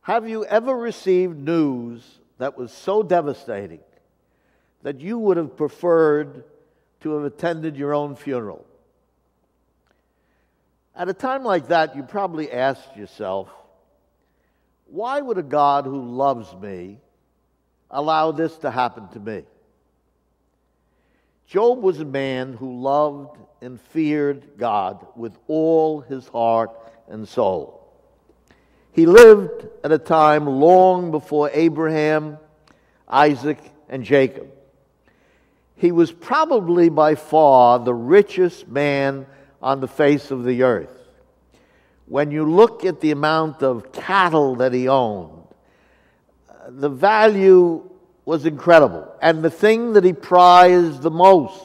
Have you ever received news that was so devastating that you would have preferred to have attended your own funeral? At a time like that, you probably asked yourself, why would a God who loves me allow this to happen to me? Job was a man who loved and feared God with all his heart and soul. He lived at a time long before Abraham, Isaac, and Jacob. He was probably by far the richest man on the face of the earth. When you look at the amount of cattle that he owned, the value was incredible. And the thing that he prized the most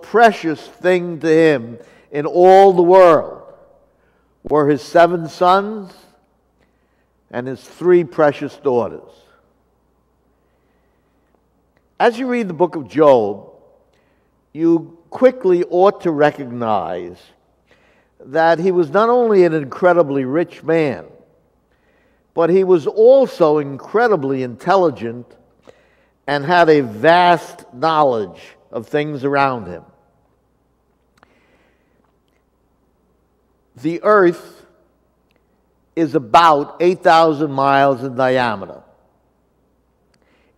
precious thing to him in all the world, were his 7 sons and his 3 precious daughters. As you read the book of Job, you quickly ought to recognize that he was not only an incredibly rich man, but he was also incredibly intelligent and had a vast knowledge of things around him. The earth is about 8,000 miles in diameter.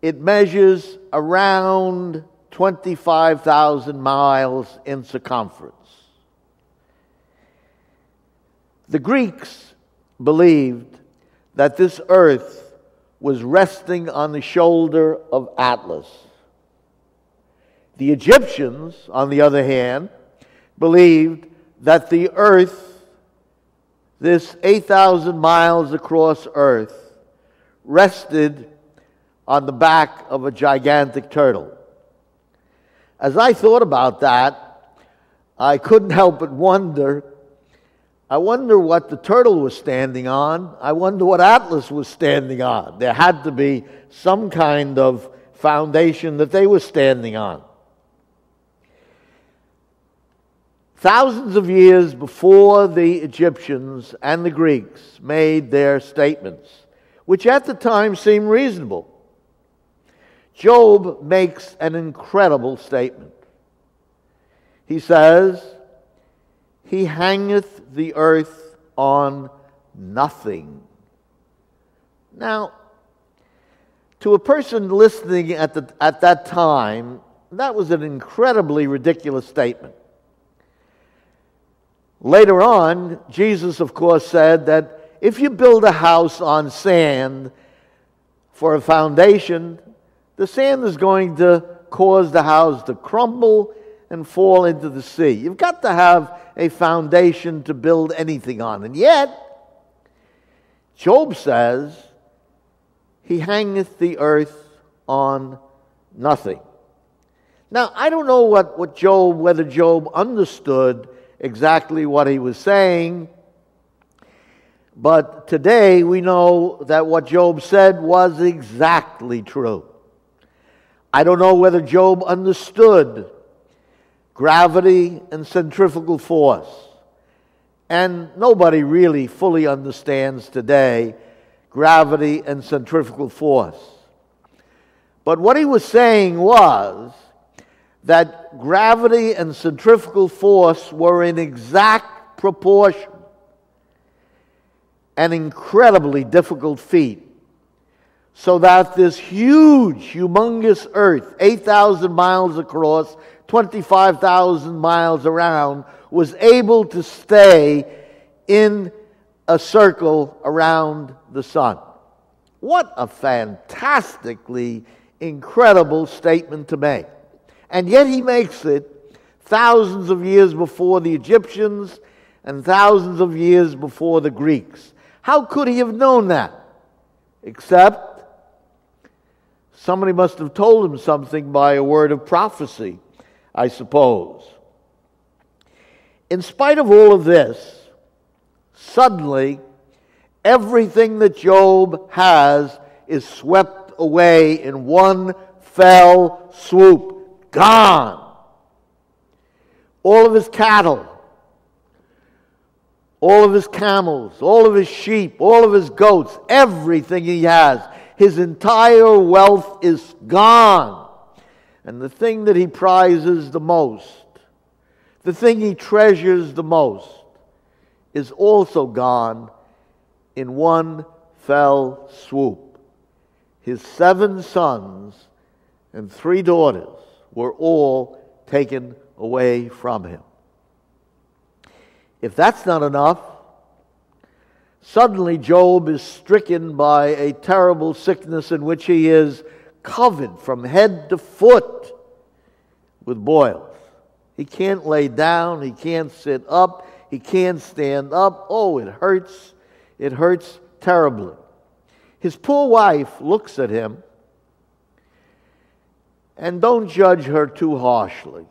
It measures around 25,000 miles in circumference. The Greeks believed that this earth was resting on the shoulder of Atlas. The Egyptians, on the other hand, believed that the earth, this 8,000 miles across earth, rested on the back of a gigantic turtle. As I thought about that, I couldn't help but wonder, I wonder what the turtle was standing on. I wonder what Atlas was standing on. There had to be some kind of foundation that they were standing on. Thousands of years before the Egyptians and the Greeks made their statements, which at the time seemed reasonable, Job makes an incredible statement. He says, "He hangeth the earth on nothing." Now, to a person listening at that time, that was an incredibly ridiculous statement. Later on, Jesus, of course, said that if you build a house on sand for a foundation, the sand is going to cause the house to crumble and fall into the sea. You've got to have a foundation to build anything on. And yet, Job says, "He hangeth the earth on nothing." Now, I don't know whether Job understood exactly what he was saying, but today we know that what Job said was exactly true. I don't know whether Job understood gravity and centrifugal force, and nobody really fully understands today gravity and centrifugal force. But what he was saying was that gravity and centrifugal force were in exact proportion, an incredibly difficult feat, so that this huge, humongous earth, 8,000 miles across, 25,000 miles around, was able to stay in a circle around the sun. What a fantastically incredible statement to make. And yet he makes it thousands of years before the Egyptians and thousands of years before the Greeks. How could he have known that? Except somebody must have told him something by a word of prophecy, I suppose. In spite of all of this, suddenly everything that Job has is swept away in one fell swoop. Gone. All of his cattle, all of his camels, all of his sheep, all of his goats, everything he has. His entire wealth is gone. And the thing that he prizes the most, the thing he treasures the most, is also gone in one fell swoop. His 7 sons and 3 daughters were all taken away from him. If that's not enough, suddenly Job is stricken by a terrible sickness in which he is covered from head to foot with boils. He can't lay down, he can't sit up, he can't stand up. Oh, it hurts. It hurts terribly. His poor wife looks at him, and don't judge her too harshly.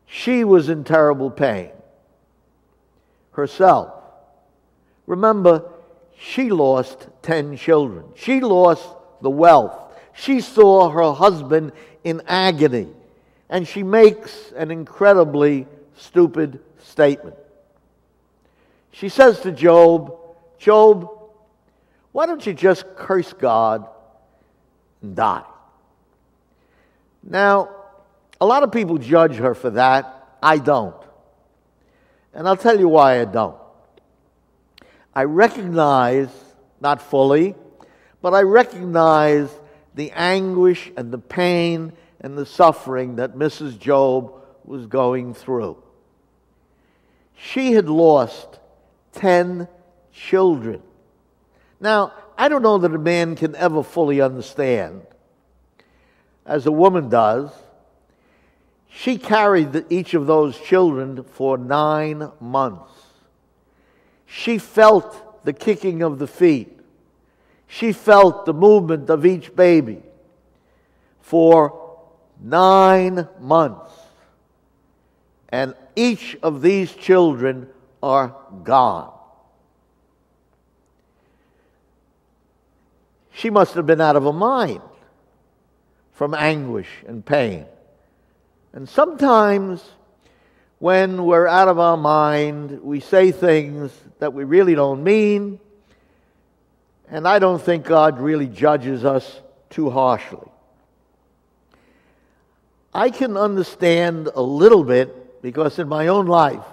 She was in terrible pain herself. Remember, she lost 10 children. She lost the wealth. She saw her husband in agony. And she makes an incredibly stupid statement. She says to Job, Job, why don't you just curse God and die? Now, a lot of people judge her for that. I don't. And I'll tell you why I don't. I recognize, not fully, but I recognize the anguish and the pain and the suffering that Mrs. Job was going through. She had lost 10 children. Now, I don't know that a man can ever fully understand, as a woman does. She carried each of those children for 9 months. She felt the kicking of the feet. She felt the movement of each baby for 9 months. And each of these children are gone. She must have been out of her mind from anguish and pain. And sometimes when we're out of our mind, we say things that we really don't mean, and I don't think God really judges us too harshly. I can understand a little bit, because in my own life,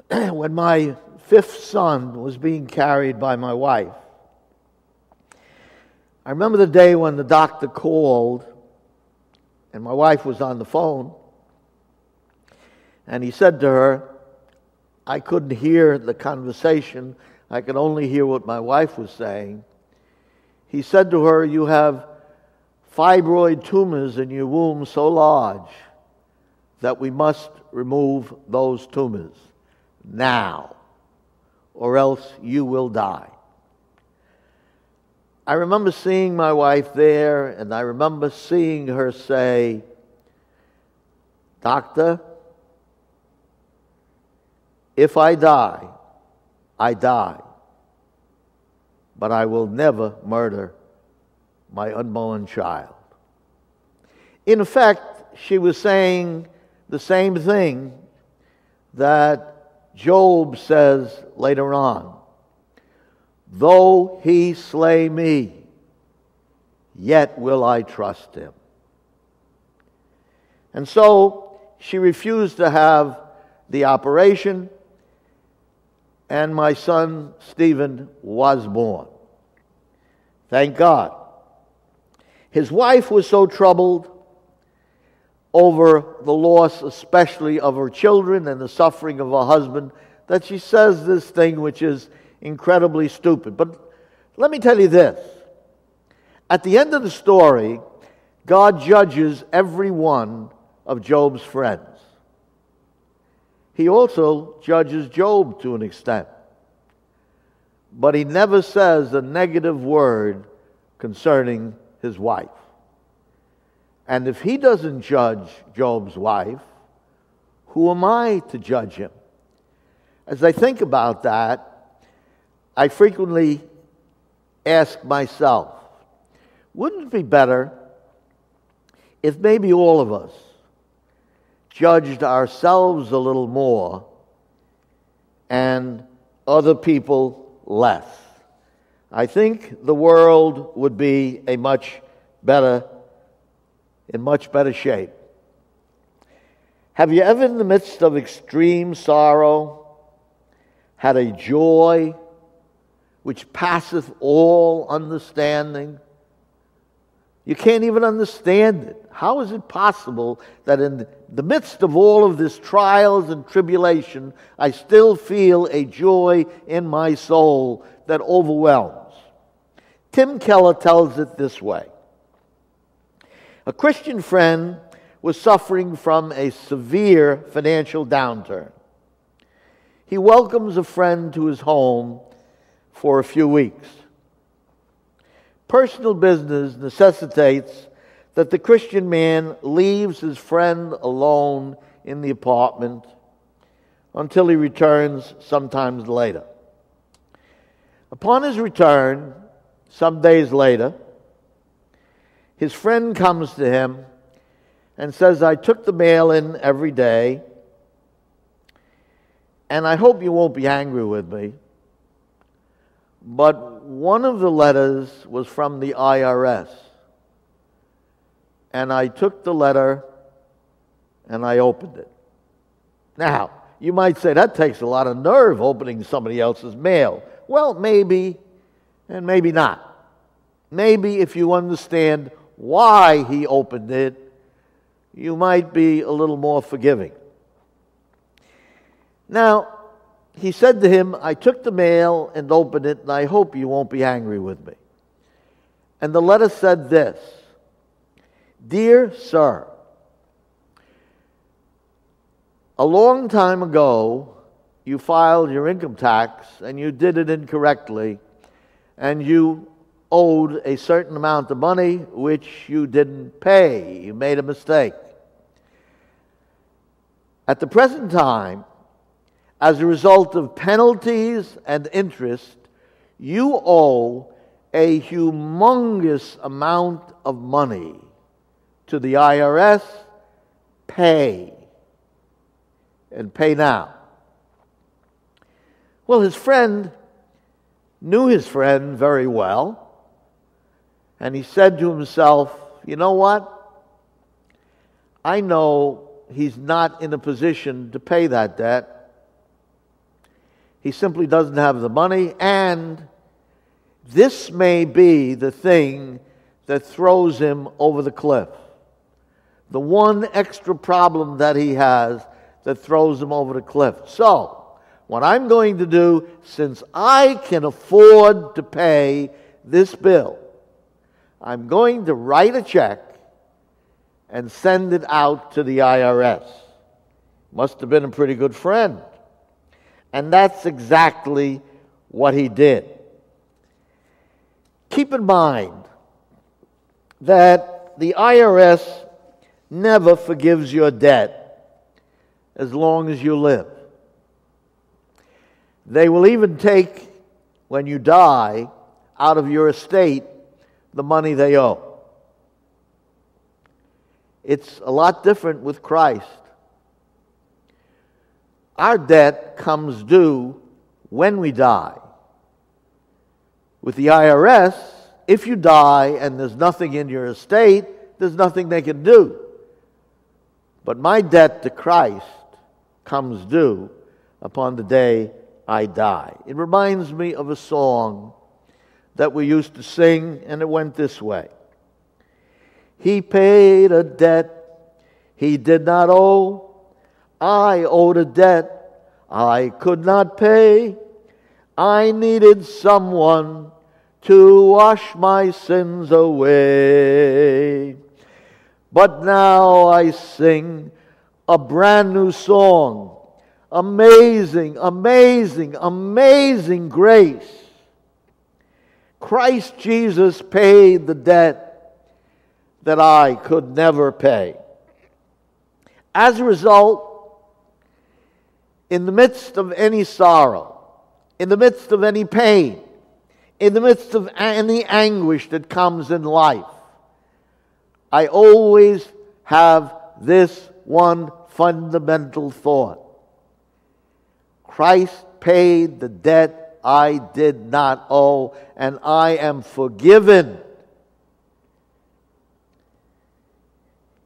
when my 5th son was being carried by my wife, I remember the day when the doctor called, and my wife was on the phone, and he said to her, I couldn't hear the conversation, I could only hear what my wife was saying. He said to her, you have fibroid tumors in your womb so large that we must remove those tumors now, or else you will die. I remember seeing my wife there, and I remember seeing her say, Doctor, if I die, I die. But I will never murder my unborn child. In effect, she was saying the same thing that Job says later on. Though he slay me, yet will I trust him. And so she refused to have the operation, and my son Stephen was born. Thank God. His wife was so troubled over the loss, especially of her children and the suffering of her husband, that she says this thing which is incredibly stupid. But let me tell you this. At the end of the story, God judges every one of Job's friends. He also judges Job to an extent. But he never says a negative word concerning his wife. And if he doesn't judge Job's wife, who am I to judge him? As I think about that, I frequently ask myself, wouldn't it be better if maybe all of us judged ourselves a little more and other people less. I think the world would be in much better shape. Have you ever, in the midst of extreme sorrow, had a joy which passeth all understanding? You can't even understand it. How is it possible that in the midst of all of this trials and tribulation, I still feel a joy in my soul that overwhelms? Tim Keller tells it this way. A Christian friend was suffering from a severe financial downturn. He welcomes a friend to his home for a few weeks. Personal business necessitates that the Christian man leaves his friend alone in the apartment until he returns sometimes later. Upon his return, some days later, his friend comes to him and says, I took the mail in every day, and I hope you won't be angry with me, but one of the letters was from the IRS. And I took the letter and I opened it. Now, you might say that takes a lot of nerve, opening somebody else's mail. Well, maybe, and maybe not. Maybe if you understand why he opened it, you might be a little more forgiving. Now, he said to him, I took the mail and opened it, and I hope you won't be angry with me. And the letter said this, Dear Sir, a long time ago, you filed your income tax, and you did it incorrectly, and you owed a certain amount of money which you didn't pay. You made a mistake. At the present time, as a result of penalties and interest, you owe a humongous amount of money to the IRS. Pay, and pay now. Well, his friend knew his friend very well, and he said to himself, you know what? I know he's not in a position to pay that debt. He simply doesn't have the money, and this may be the thing that throws him over the cliff. The one extra problem that he has that throws him over the cliff. So, what I'm going to do, since I can afford to pay this bill, I'm going to write a check and send it out to the IRS. Must have been a pretty good friend. And that's exactly what he did. Keep in mind that the IRS never forgives your debt as long as you live. They will even take, when you die, out of your estate the money they owe. It's a lot different with Christ. Our debt comes due when we die. With the IRS, if you die and there's nothing in your estate, there's nothing they can do. But my debt to Christ comes due upon the day I die. It reminds me of a song that we used to sing, and it went this way. He paid a debt he did not owe. I owed a debt I could not pay. I needed someone to wash my sins away. But now I sing a brand new song. Amazing, amazing, amazing grace. Christ Jesus paid the debt that I could never pay. As a result, in the midst of any sorrow, in the midst of any pain, in the midst of any anguish that comes in life, I always have this one fundamental thought. Christ paid the debt I did not owe, and I am forgiven.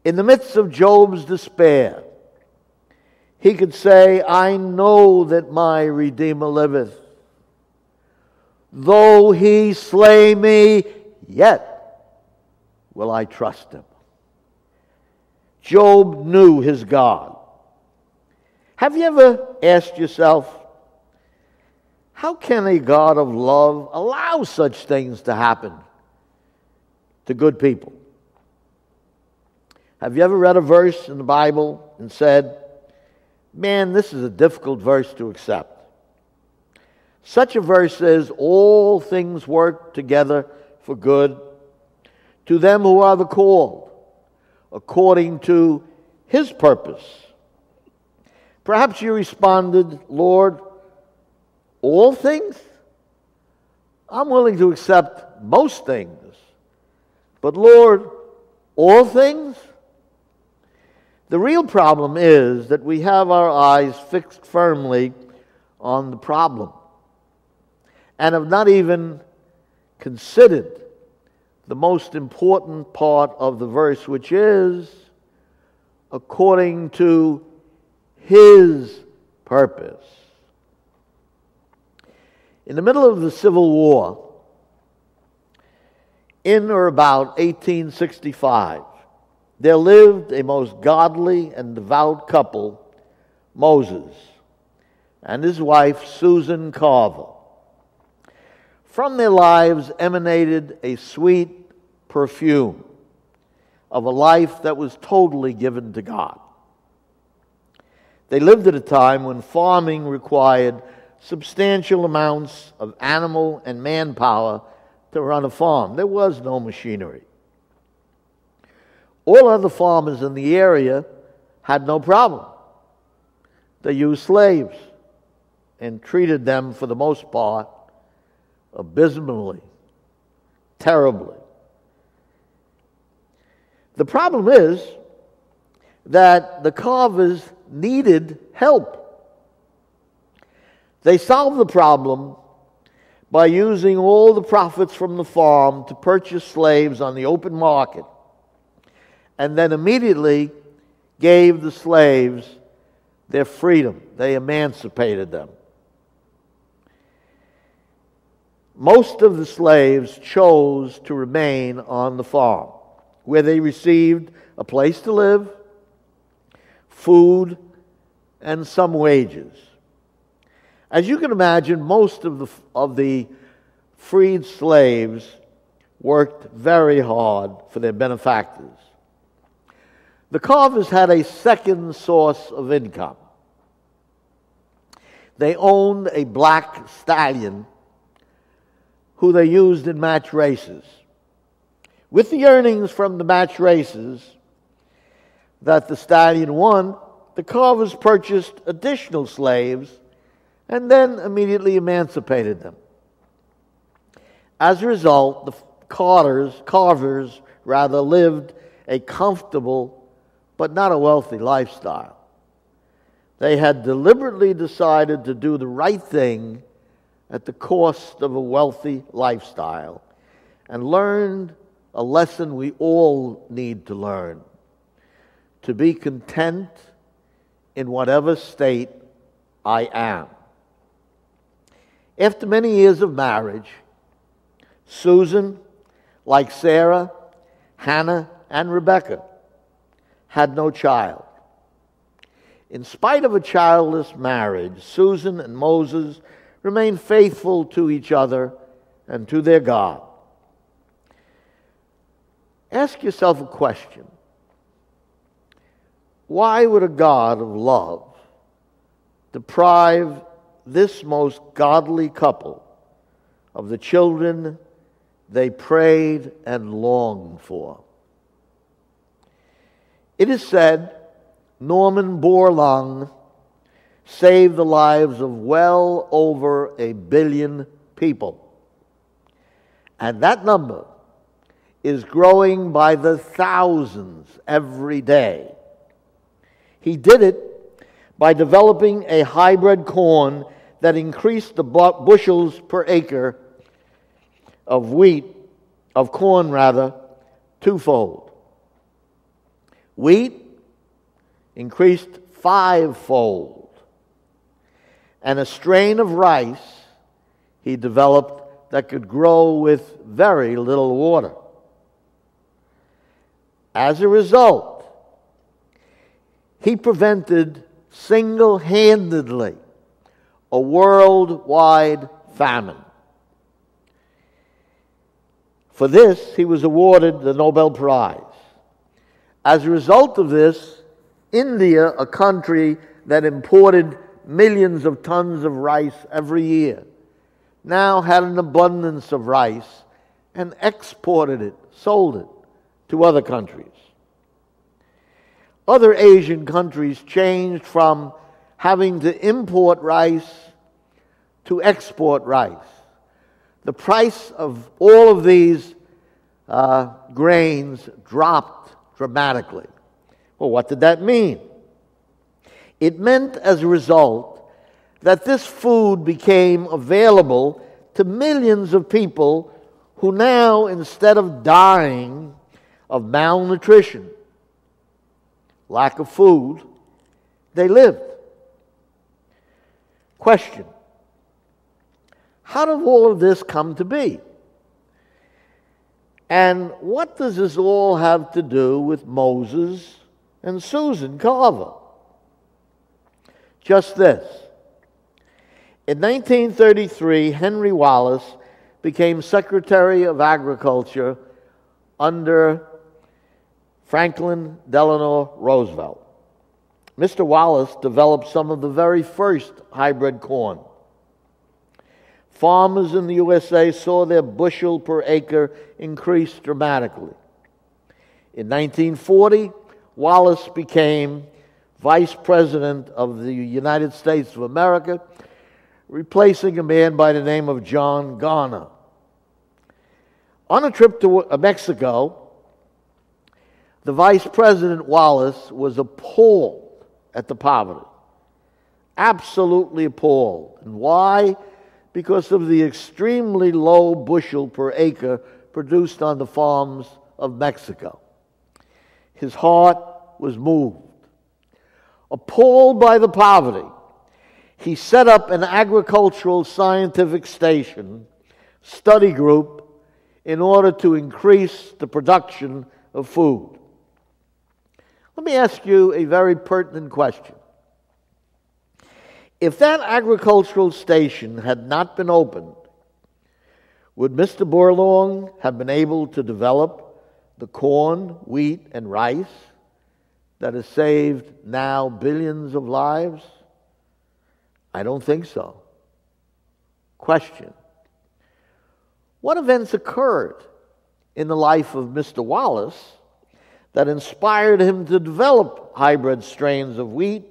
In the midst of Job's despair, he could say, I know that my Redeemer liveth. Though he slay me, yet will I trust him. Job knew his God. Have you ever asked yourself, how can a God of love allow such things to happen to good people? Have you ever read a verse in the Bible and said, man, this is a difficult verse to accept? Such a verse says, all things work together for good to them who are the called, according to his purpose. Perhaps you responded, Lord, all things? I'm willing to accept most things. But Lord, all things? The real problem is that we have our eyes fixed firmly on the problem and have not even considered the most important part of the verse, which is according to his purpose. In the middle of the Civil War, in or about 1865, there lived a most godly and devout couple, Moses and his wife, Susan Carver. From their lives emanated a sweet perfume of a life that was totally given to God. They lived at a time when farming required substantial amounts of animal and manpower to run a farm. There was no machinery. All other farmers in the area had no problem. They used slaves and treated them, for the most part, abysmally, terribly. The problem is that the Carvers needed help. They solved the problem by using all the profits from the farm to purchase slaves on the open market, and then immediately gave the slaves their freedom. They emancipated them. Most of the slaves chose to remain on the farm, where they received a place to live, food, and some wages. As you can imagine, most of the freed slaves worked very hard for their benefactors. The Carvers had a second source of income. They owned a black stallion who they used in match races. With the earnings from the match races that the stallion won, the Carvers purchased additional slaves and then immediately emancipated them. As a result, the Carvers lived a comfortable but not a wealthy lifestyle. They had deliberately decided to do the right thing at the cost of a wealthy lifestyle and learned a lesson we all need to learn: to be content in whatever state I am. After many years of marriage, Susan, like Sarah, Hannah, and Rebecca, had no child. In spite of a childless marriage, Susan and Moses remained faithful to each other and to their God. Ask yourself a question. Why would a God of love deprive this most godly couple of the children they prayed and longed for? It is said Norman Borlaug saved the lives of well over 1 billion people. And that number is growing by the thousands every day. He did it by developing a hybrid corn that increased the bushels per acre of corn rather, twofold. Wheat increased fivefold. And a strain of rice he developed that could grow with very little water. As a result, he prevented single-handedly a worldwide famine. For this, he was awarded the Nobel Prize. As a result of this, India, a country that imported millions of tons of rice every year, now had an abundance of rice and exported it, sold it to other countries. Other Asian countries changed from having to import rice to export rice. The price of all of these grains dropped dramatically. Well, what did that mean? It meant, as a result, that this food became available to millions of people who now, instead of dying of malnutrition, lack of food, they lived. Question: how did all of this come to be? And what does this all have to do with Moses and Susan Carver? Just this. In 1933, Henry Wallace became Secretary of Agriculture under Franklin Delano Roosevelt. Mr. Wallace developed some of the very first hybrid corn. Farmers in the USA saw their bushel per acre increase dramatically. In 1940, Wallace became Vice President of the United States of America, replacing a man by the name of John Garner. On a trip to Mexico, the Vice President Wallace was appalled at the poverty. Absolutely appalled. And why? Because of the extremely low bushel per acre produced on the farms of Mexico. His heart was moved. Appalled by the poverty, he set up an agricultural scientific station, study group, in order to increase the production of food. Let me ask you a very pertinent question. If that agricultural station had not been opened, would Mr. Burlong have been able to develop the corn, wheat, and rice that has saved now billions of lives? I don't think so. Question: what events occurred in the life of Mr. Wallace that inspired him to develop hybrid strains of wheat?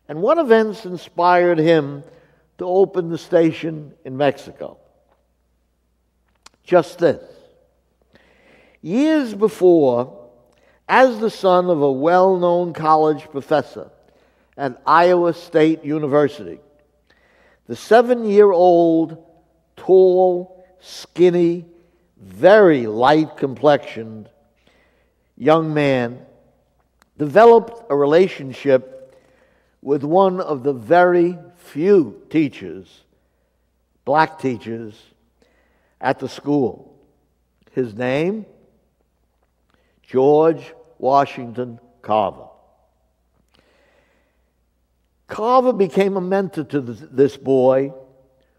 And what events inspired him to open the station in Mexico? Just this. Years before, as the son of a well-known college professor at Iowa State University, the 7-year-old, tall, skinny, very light-complexioned young man developed a relationship with one of the very few teachers, black teachers, at the school. His name? George Washington Carver. Carver became a mentor to this boy,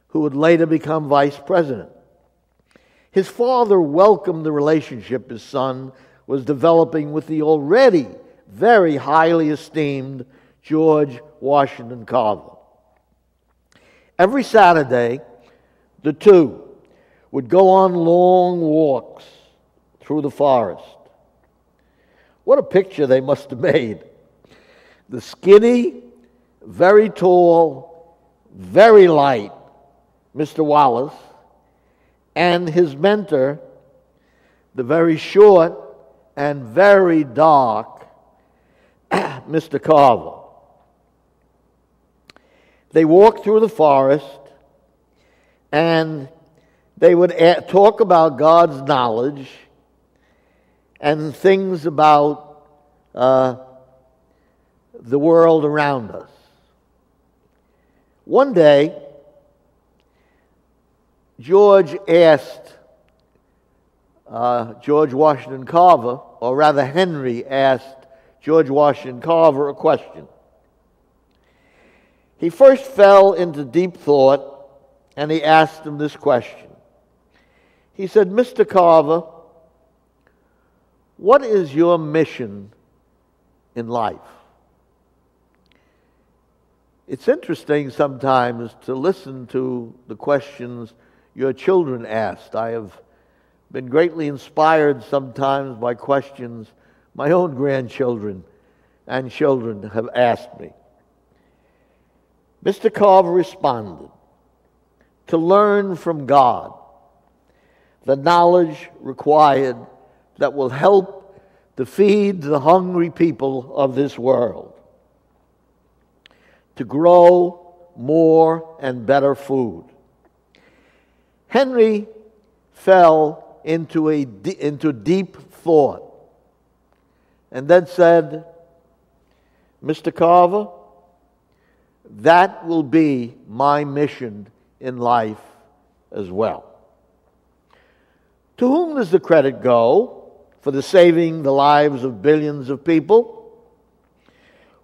who would later become vice president. His father welcomed the relationship his son was developing with the already very highly esteemed George Washington Carver. Every Saturday, the two would go on long walks through the forest. What a picture they must have made. The skinny, very tall, very light Mr. Wallace, and his mentor, the very short and very dark Mr. Carver. They walked through the forest, and they would talk about God's knowledge and things about the world around us. One day, George asked George Washington Carver, or rather Henry asked George Washington Carver a question. He first fell into deep thought, and he asked him this question. He said, "Mr. Carver, what is your mission in life?" It's interesting sometimes to listen to the questions your children asked. I have been greatly inspired sometimes by questions my own grandchildren and children have asked me. Mr. Carver responded, "To learn from God the knowledge required that will help to feed the hungry people of this world, to grow more and better food." Henry fell into deep thought and then said, "Mr. Carver, that will be my mission in life as well." To whom does the credit go for the saving the lives of billions of people?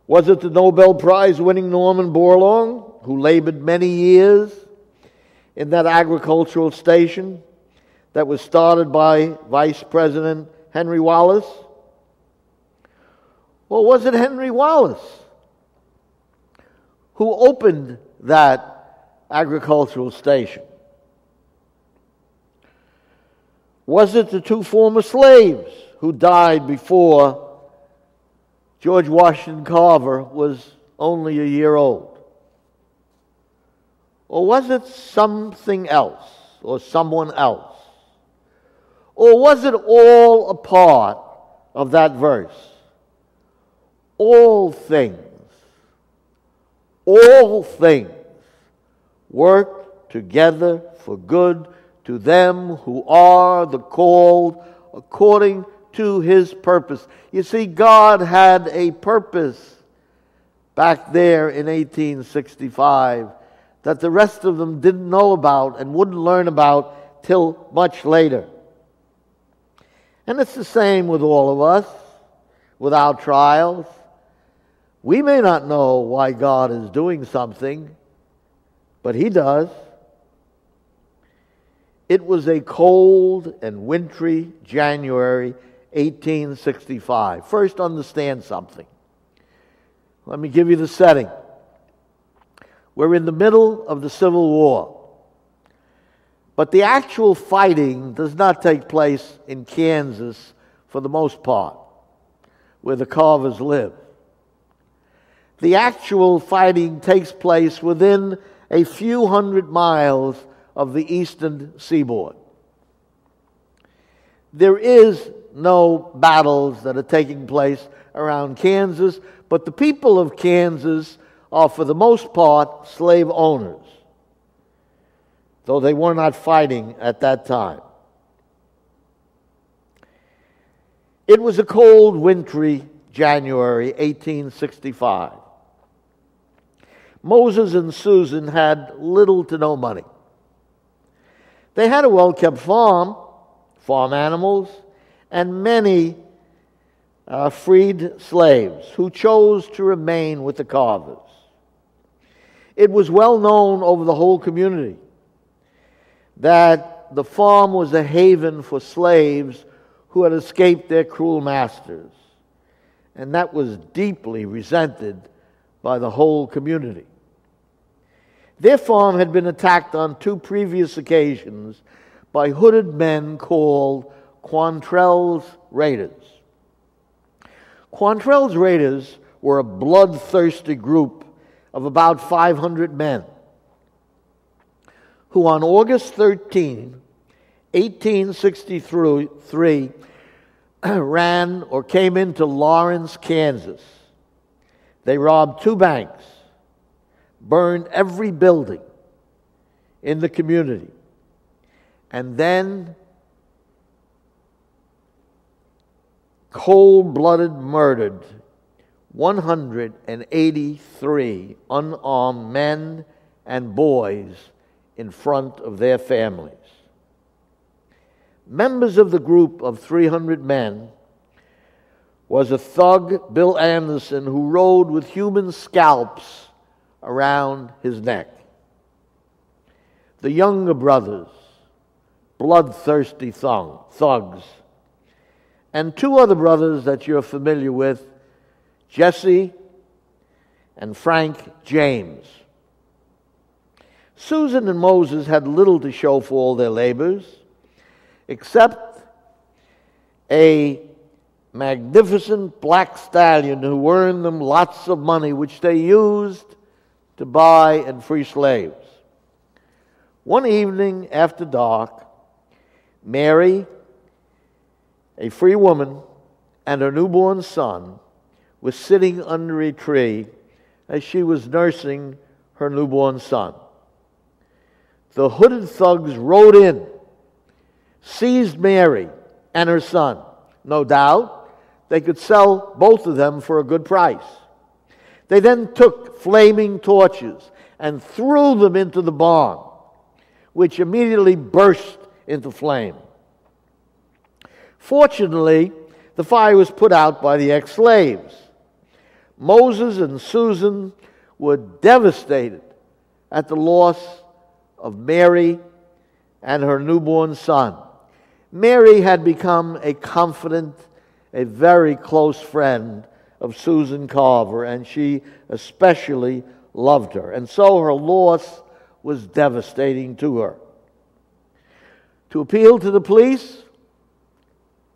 Was it the Nobel Prize-winning Norman Borlaug, who labored many years in that agricultural station that was started by Vice President Henry Wallace? Or was it Henry Wallace who opened that agricultural station? Was it the two former slaves who died before George Washington Carver was only a year old? Or was it something else or someone else? Or was it all a part of that verse? All things work together for good to them who are the called according to His purpose. You see, God had a purpose back there in 1865 that the rest of them didn't know about and wouldn't learn about till much later. And it's the same with all of us, with our trials. We may not know why God is doing something, but He does. It was a cold and wintry January 1865. First, understand something. Let me give you the setting. We're in the middle of the Civil War. But the actual fighting does not take place in Kansas for the most part, where the Carvers live. The actual fighting takes place within a few hundred miles of the eastern seaboard. There is no battles that are taking place around Kansas, but the people of Kansas are, for the most part, slave owners, though they were not fighting at that time. It was a cold, wintry January 1865. Moses and Susan had little to no money. They had a well-kept farm animals, and many freed slaves who chose to remain with the Carvers. It was well known over the whole community that the farm was a haven for slaves who had escaped their cruel masters, and that was deeply resented by the whole community. Their farm had been attacked on 2 previous occasions by hooded men called Quantrell's Raiders. Quantrell's Raiders were a bloodthirsty group of about 500 men who on August 13, 1863, ran or came into Lawrence, Kansas. They robbed 2 banks. burned every building in the community, and then cold-blooded murdered 183 unarmed men and boys in front of their families. Members of the group of 300 men was a thug, Bill Anderson, who rode with human scalps around his neck. The younger brothers, bloodthirsty thugs, and two other brothers that you're familiar with, Jesse and Frank James. Susan and Moses had little to show for all their labors, except a magnificent black stallion who earned them lots of money, which they used to buy and free slaves. One evening after dark, Mary, a free woman, and her newborn son were sitting under a tree as she was nursing her newborn son. The hooded thugs rode in, seized Mary and her son. No doubt, they could sell both of them for a good price. They then took flaming torches and threw them into the barn, which immediately burst into flame. Fortunately, the fire was put out by the ex-slaves. Moses and Susan were devastated at the loss of Mary and her newborn son. Mary had become a confidant, a very close friend of Susan Carver, and she especially loved her. And so her loss was devastating to her. To appeal to the police?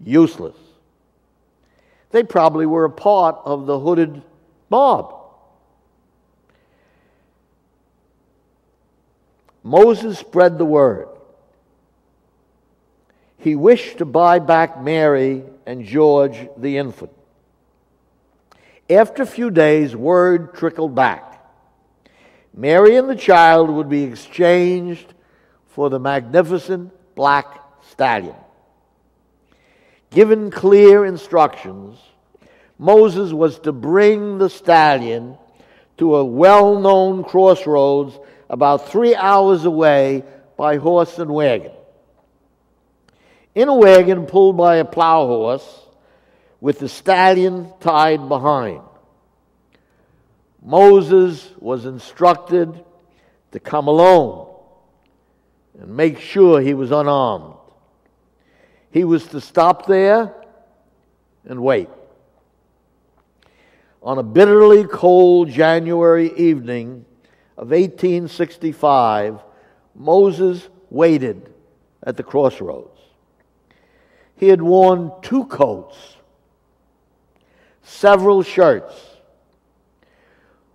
Useless. They probably were a part of the hooded mob. Moses spread the word. He wished to buy back Mary and George the infant. After a few days, word trickled back. Mary and the child would be exchanged for the magnificent black stallion. Given clear instructions, Moses was to bring the stallion to a well-known crossroads about 3 hours away by horse and wagon. In a wagon pulled by a plow horse with the stallion tied behind. Moses was instructed to come alone and make sure he was unarmed. He was to stop there and wait. On a bitterly cold January evening of 1865, Moses waited at the crossroads. He had worn 2 coats, several shirts.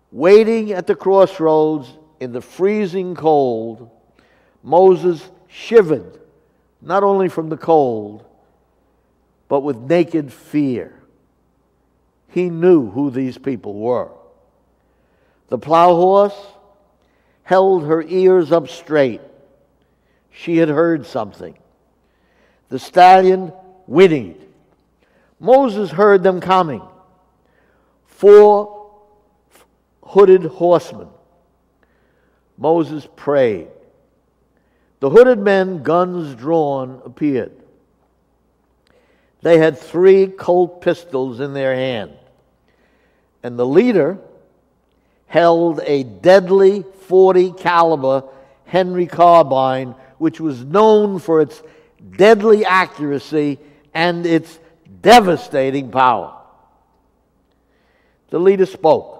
Waiting at the crossroads in the freezing cold, Moses shivered, not only from the cold, but with naked fear. He knew who these people were. The plow horse held her ears up straight. She had heard something. The stallion whinnied. Moses heard them coming. 4 hooded horsemen. Moses prayed. The hooded men, guns drawn, appeared. They had 3 Colt pistols in their hand, and the leader held a deadly .40 caliber Henry carbine, which was known for its deadly accuracy and its devastating power. The leader spoke.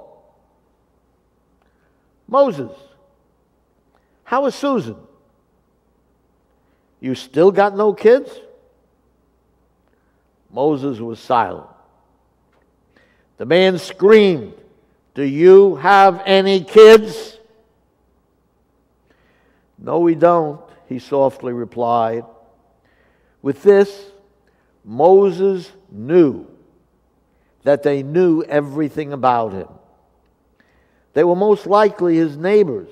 Moses, how is Susan? You still got no kids? Moses was silent. The man screamed, do you have any kids? No, we don't, he softly replied. With this, Moses knew that they knew everything about him. They were most likely his neighbors,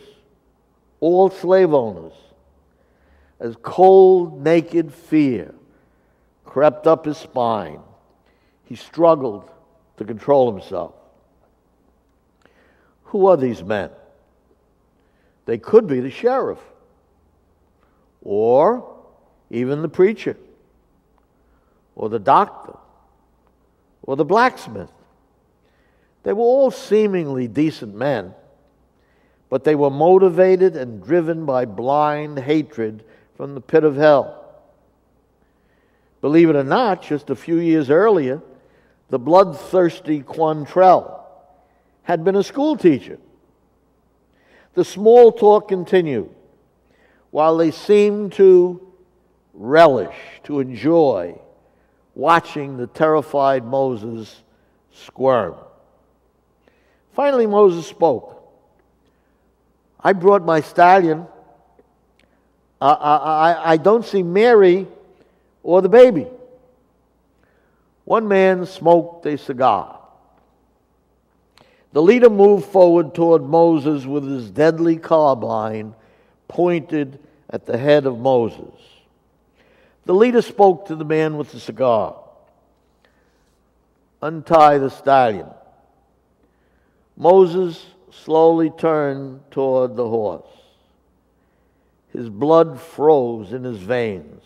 all slave owners. As cold, naked fear crept up his spine, he struggled to control himself. Who are these men? They could be the sheriff, or even the preacher, or the doctor, or the blacksmith. They were all seemingly decent men, but they were motivated and driven by blind hatred from the pit of hell. Believe it or not, just a few years earlier, the bloodthirsty Quantrell had been a school teacher. The small talk continued, while they seemed to relish, to enjoy watching the terrified Moses squirm. Finally, Moses spoke. I brought my stallion. I don't see Mary or the baby. One man smoked a cigar. The leader moved forward toward Moses with his deadly carbine pointed at the head of Moses. The leader spoke to the man with the cigar. Untie the stallion. Moses slowly turned toward the horse. His blood froze in his veins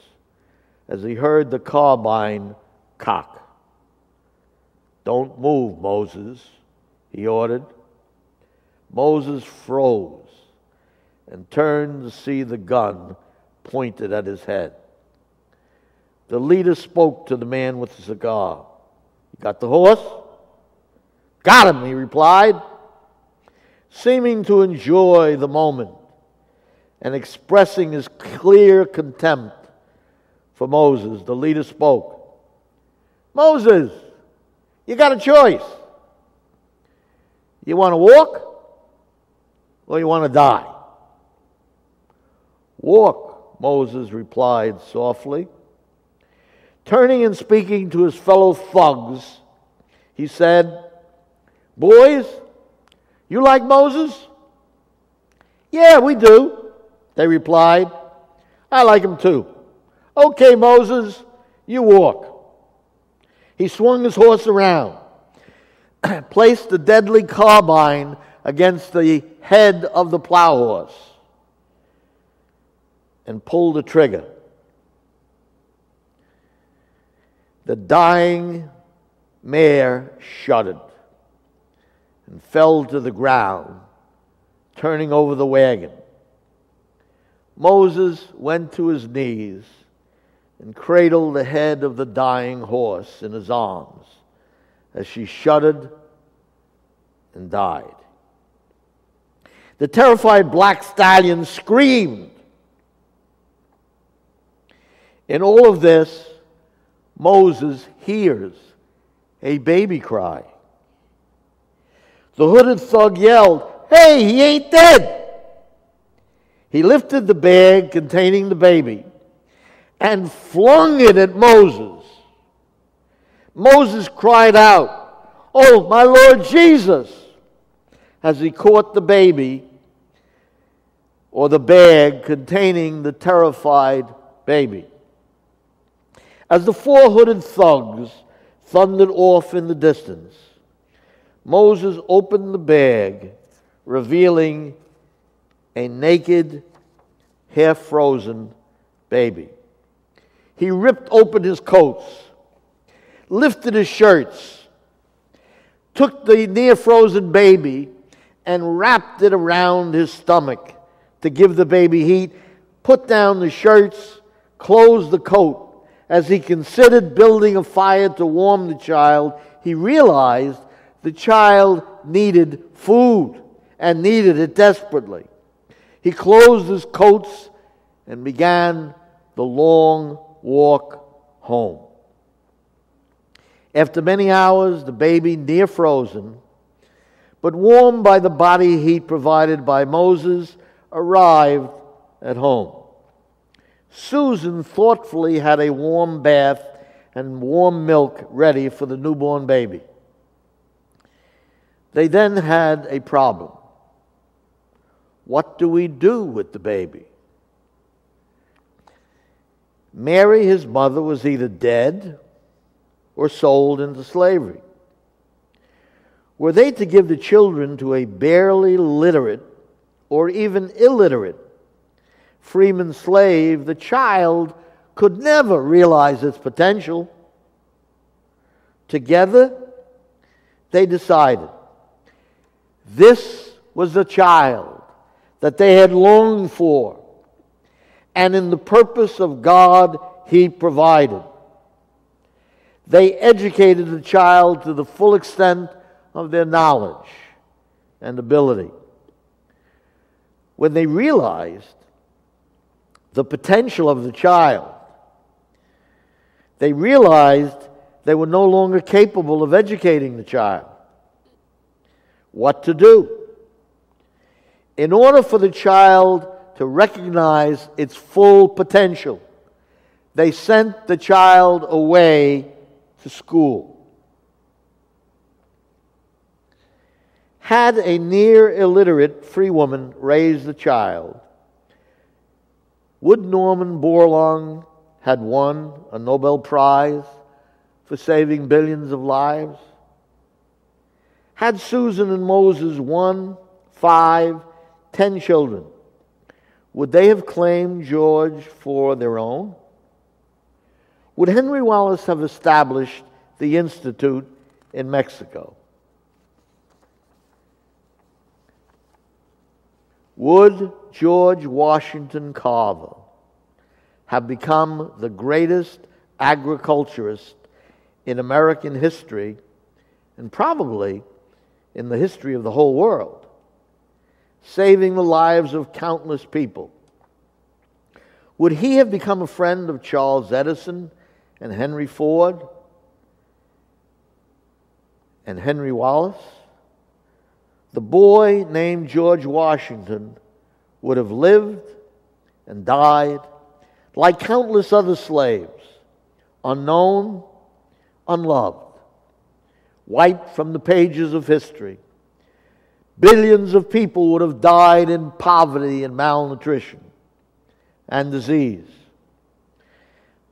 as he heard the carbine cock. Don't move, Moses, he ordered. Moses froze and turned to see the gun pointed at his head. The leader spoke to the man with the cigar. You got the horse? Got him, he replied, seeming to enjoy the moment and expressing his clear contempt for Moses. The leader spoke. Moses, you got a choice. You want to walk or you want to die? Walk, Moses replied softly. Turning and speaking to his fellow thugs, he said, Boys, you like Moses? Yeah, we do, they replied. I like him too. Okay, Moses, you walk. He swung his horse around, placed the deadly carbine against the head of the plow horse, and pulled the trigger. The dying mare shuddered and fell to the ground, turning over the wagon. Moses went to his knees and cradled the head of the dying horse in his arms as she shuddered and died. The terrified black stallion screamed. In all of this, Moses hears a baby cry. The hooded thug yelled, Hey, he ain't dead! He lifted the bag containing the baby and flung it at Moses. Moses cried out, Oh, my Lord Jesus, as he caught the baby, or the bag containing the terrified baby. As the four hooded thugs thundered off in the distance, Moses opened the bag, revealing a naked, half-frozen baby. He ripped open his coats, lifted his shirts, took the near-frozen baby and wrapped it around his stomach to give the baby heat, put down the shirts, closed the coat. As he considered building a fire to warm the child, he realized the child needed food and needed it desperately. He closed his coats and began the long walk home. After many hours, the baby, near frozen, but warmed by the body heat provided by Moses, arrived at home. Susan thoughtfully had a warm bath and warm milk ready for the newborn baby. They then had a problem. what do we do with the baby? Mary, his mother, was either dead or sold into slavery. Were they to give the children to a barely literate or even illiterate freeman slave, the child could never realize its potential. Together, they decided this was the child that they had longed for, and in the purpose of God, He provided. They educated the child to the full extent of their knowledge and ability. When they realized the potential of the child, they realized they were no longer capable of educating the child. What to do? In order for the child to recognize its full potential, they sent the child away to school. Had a near illiterate free woman raised the child, would Norman Borlaug had won a Nobel Prize for saving billions of lives? Had Susan and Moses 1, 5, 10 children, would they have claimed George for their own? Would Henry Wallace have established the Institute in Mexico? Would George Washington Carver have become the greatest agriculturist in American history, and probably in the history of the whole world, saving the lives of countless people? Would he have become a friend of Charles Edison and Henry Ford and Henry Wallace? The boy named George Washington would have lived and died like countless other slaves, unknown, unloved, wiped from the pages of history. Billions of people would have died in poverty and malnutrition and disease.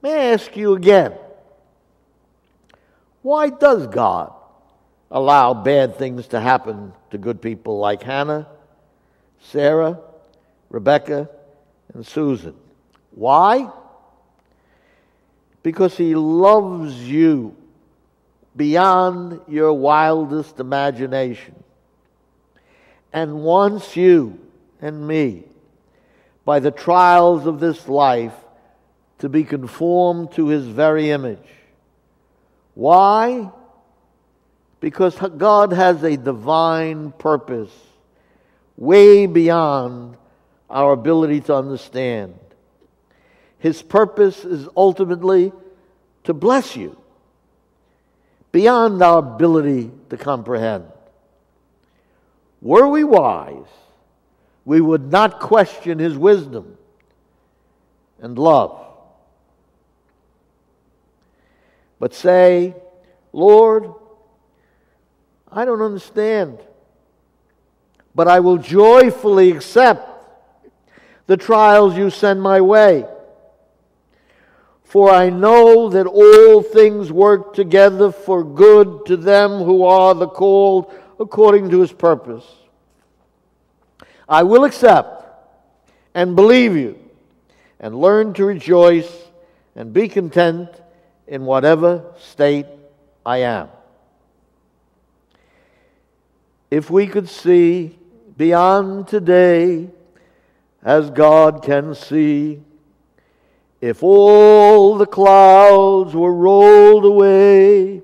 May I ask you again, why does God allow bad things to happen to good people like Hannah, Sarah, Rebecca, and Susan? Why? Because He loves you beyond your wildest imagination and wants you and me, by the trials of this life, to be conformed to His very image. Why? Because God has a divine purpose way beyond our ability to understand. His purpose is ultimately to bless you beyond our ability to comprehend. Were we wise, we would not question His wisdom and love, but say, Lord, I don't understand, but I will joyfully accept the trials you send my way. For I know that all things work together for good to them who are the called according to His purpose. I will accept and believe you and learn to rejoice and be content in whatever state I am. If we could see beyond today as God can see, if all the clouds were rolled away,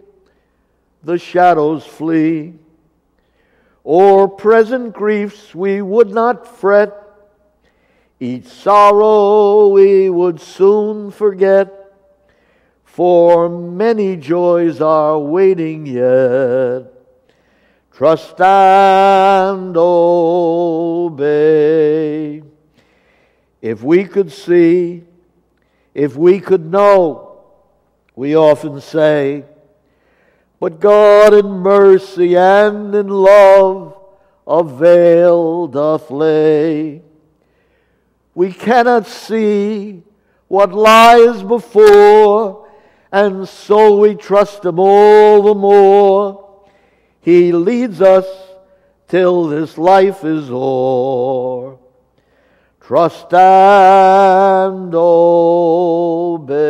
the shadows flee, or present griefs we would not fret, each sorrow we would soon forget, for many joys are waiting yet. Trust and obey. If we could see, if we could know, we often say, but God in mercy and in love a veil doth lay. We cannot see what lies before, and so we trust Him all the more. He leads us till this life is o'er. Trust and obey.